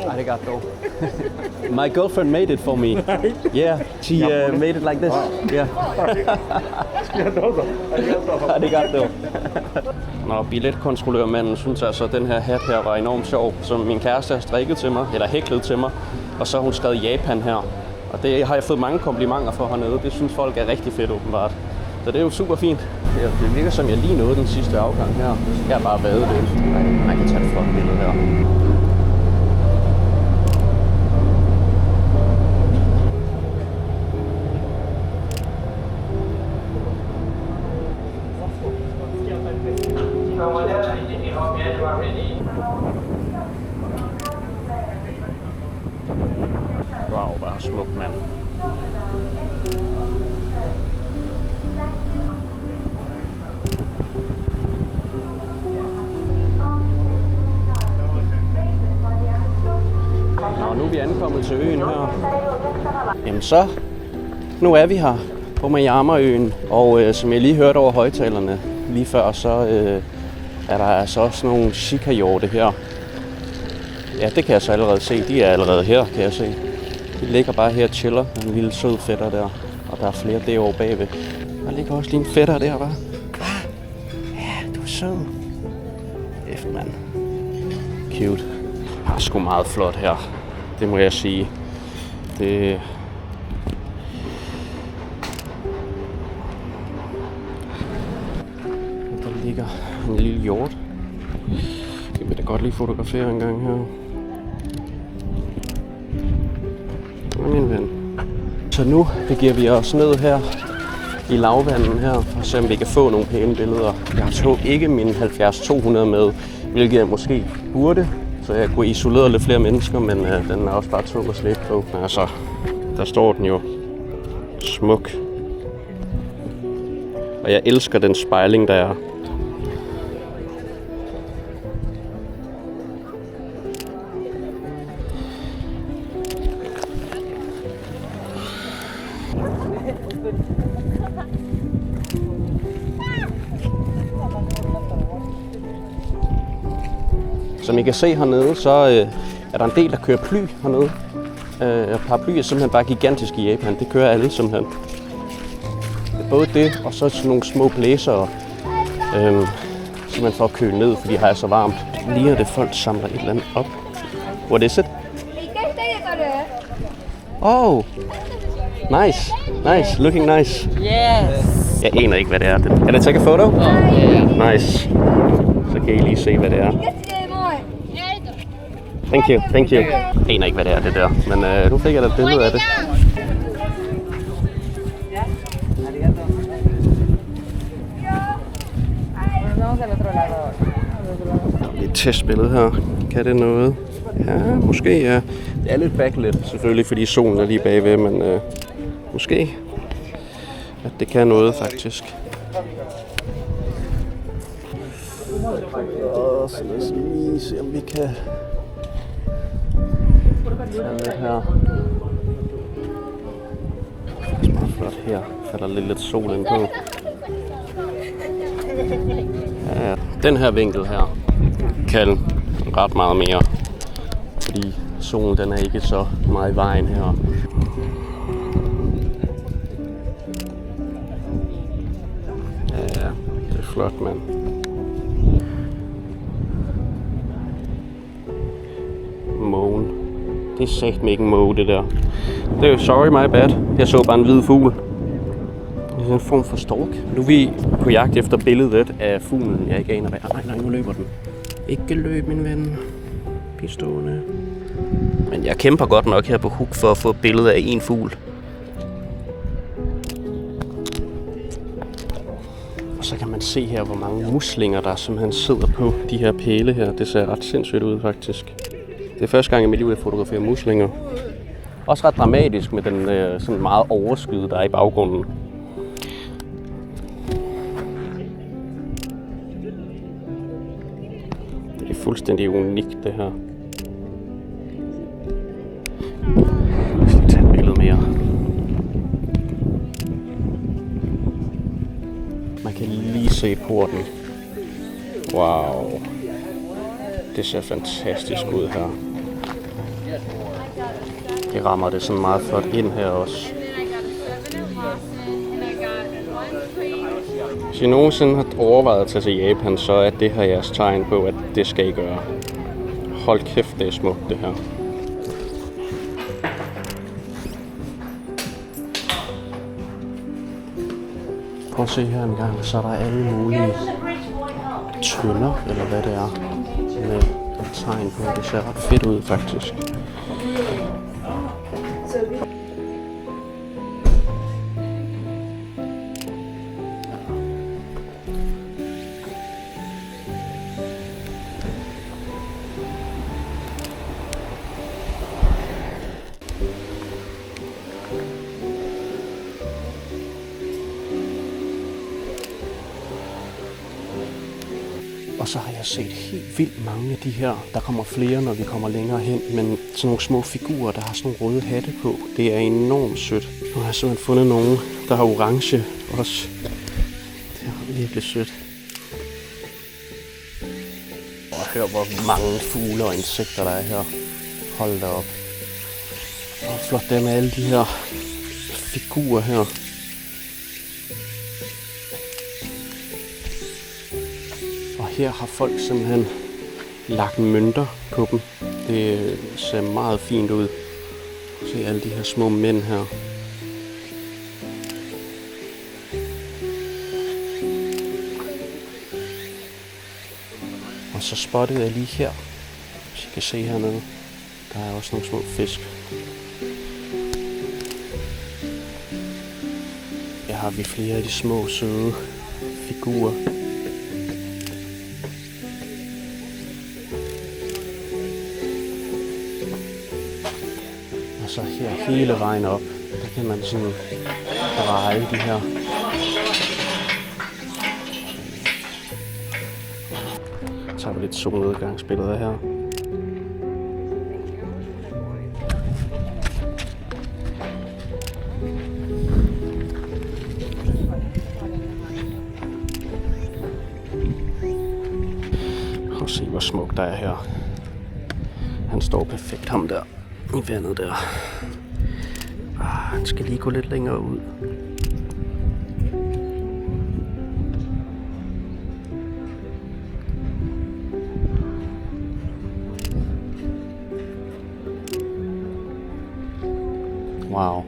Arigato. My girlfriend made it for me. Yeah, she made it like this. Yeah. Arigato. Nå, billetkontrollørmanden synes altså, at den her hat her var enormt sjov, som min kæreste har strikket til mig, eller hæklet til mig, og så har hun skrevet Japan her. Og det har jeg fået mange komplimenter for hernede. Det synes folk er rigtig fedt åbenbart. Så det er jo super fint. Det virker som, jeg lige nåede den sidste afgang her. Jeg har bare været det. Man kan tage et flot billede her. Wow, bare smukt, mand. Nå, nu er vi ankommet til øen her. Jamen så, nu er vi her på Miyama-øen, og som jeg lige hørte over højtalerne lige før, så er der altså også nogle shikajorte her. Ja, det kan jeg så allerede se. De er allerede her, kan jeg se. De ligger bare her og chiller. En lille sød fætter der. Og der er flere derovre bagved. Der ligger også lige en fætter der, hva'? Ja, du er sød. F, mand. Cute. Det er sgu meget flot her. Det må jeg sige. Det... Der ligger en lille hjort. Jeg vil da godt lige fotografere en gang her. Min ven. Så nu begiver vi os ned her i lavvandet her, for at se om vi kan få nogle pæne billeder. Jeg tog ikke min 70-200 med, hvilket jeg måske burde, så jeg kunne isolere lidt flere mennesker, men den er også bare tung at slæbe på. Altså, der står den jo smuk. Og jeg elsker den spejling, der er. Som I kan se hernede, så er der en del, der kører fly hernede. Paraply er simpelthen bare gigantisk i Japan. Det kører alle simpelthen. Både det, og så sådan nogle små blæsere, simpelthen for at køle ned, fordi her er så varmt. Lige er det, folk samler et eller andet op. What is it? Oh, nice, nice, looking nice. Yes. Jeg aner ikke, hvad det er. Kan jeg tage et foto? Yeah. Nice. Så kan I lige se, hvad det er. Thank you, thank you. Jeg aner ikke, hvad det er, det der. Men nu fik jeg da et billede af det. Der er et testbillede her. Kan det noget? Ja, måske ja. Det er lidt backlit, selvfølgelig, fordi solen er lige bagved, men måske at det kan noget, faktisk. Så lad os lige se, om vi kan tage lidt her. Det er meget flot her. Falder lidt sol ind på. Ja, den her vinkel her kan ret meget mere, fordi solen den er ikke så meget i vejen her. Ja, det er flot, mand. Mågen. Det er satme ikke en måge, det der. Det er jo sorry, my bad. Jeg så bare en hvid fugl. Det er en form for stork. Nu er vi på jagt efter billedet af fuglen. Jeg ikke aner hvad. Nej, nu løber den. Ikke løb, min ven. Bliv stående. Men jeg kæmper godt nok her på hook for at få et billede af en fugl. Og så kan man se her, hvor mange muslinger, der simpelthen sidder på de her pæle her. Det ser ret sindssygt ud, faktisk. Det er første gang i mit liv, jeg fotograferer muslinger. Også ret dramatisk med den sådan meget overskyde, der er i baggrunden. Det er fuldstændig unikt, det her. Jeg skal lige tage et billede mere. Man kan lige se porten. Wow. Det ser fantastisk ud her. måske rammer det sådan meget flot ind her også. Hvis I nogensinde har overvejet at tage til Japan, så er det her jeres tegn på, at det skal I gøre. Hold kæft, det er smukt det her. Prøv at se her en gang, så er der alle mulige tønder, eller hvad det er, med et tegn på, det ser ret fedt ud faktisk. Og så har jeg set helt vildt mange af de her. Der kommer flere, når vi kommer længere hen. Men sådan nogle små figurer, der har sådan nogle røde hatte på. Det er enormt sødt. Nu har jeg simpelthen fundet nogle, der har orange også. Det er virkelig sødt. Og hør, hvor mange fugle og insekter der er her. Hold da op. Og flot der med alle de her figurer her. Her har folk simpelthen lagt mønter på dem. Det ser meget fint ud. Se alle de her små mænd her. Og så spottede jeg lige her. Hvis I kan se hernede. Der er også nogle små fisk. Her har vi flere af de små søde figurer. Og så her hele vejen op, der kan man sådan dreje de her. Så tager vi lidt solnedgangsbilleder her. Og se hvor smukt der er her. Han står perfekt, ham der. I vandet der. Han skal lige gå lidt længere ud. Wow.